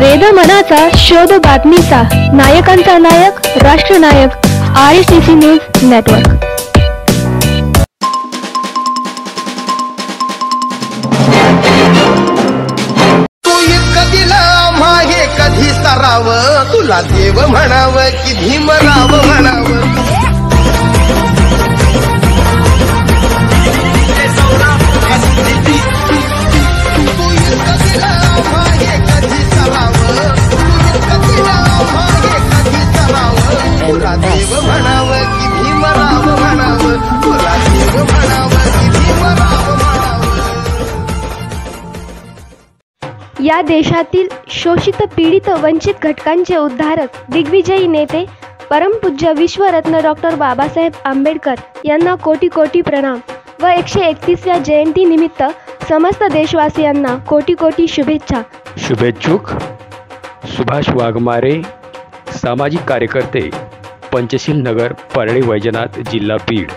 वेद मनाचा शोध बातमीचा, नायकांचा नायक राष्ट्रनायक RSTC न्यूज नेटवर्क। कधी सराव तुला देव म्हणाव की भीमराव म्हणाव। तुला देव म्हणाव की भीमराव म्हणाव, तुला देव म्हणाव की भीमराव म्हणाव। या देशातील शोषित पीडित वंचित घटकांचे उद्धारक दिग्विजयी नेते परमपूज्य विश्वरत्न डॉक्टर बाबासाहेब आंबेडकर यांना कोटी कोटी प्रणाम व 131व्या जयंती निमित्त समस्त देशवासियांना कोटी कोटी शुभेच्छा। शुभेच्छुक सुभाष वाघमारे, सामाजिक कार्यकर्ते, पंचशील नगर, परळी वैजनाथ, जिल्हा बीड।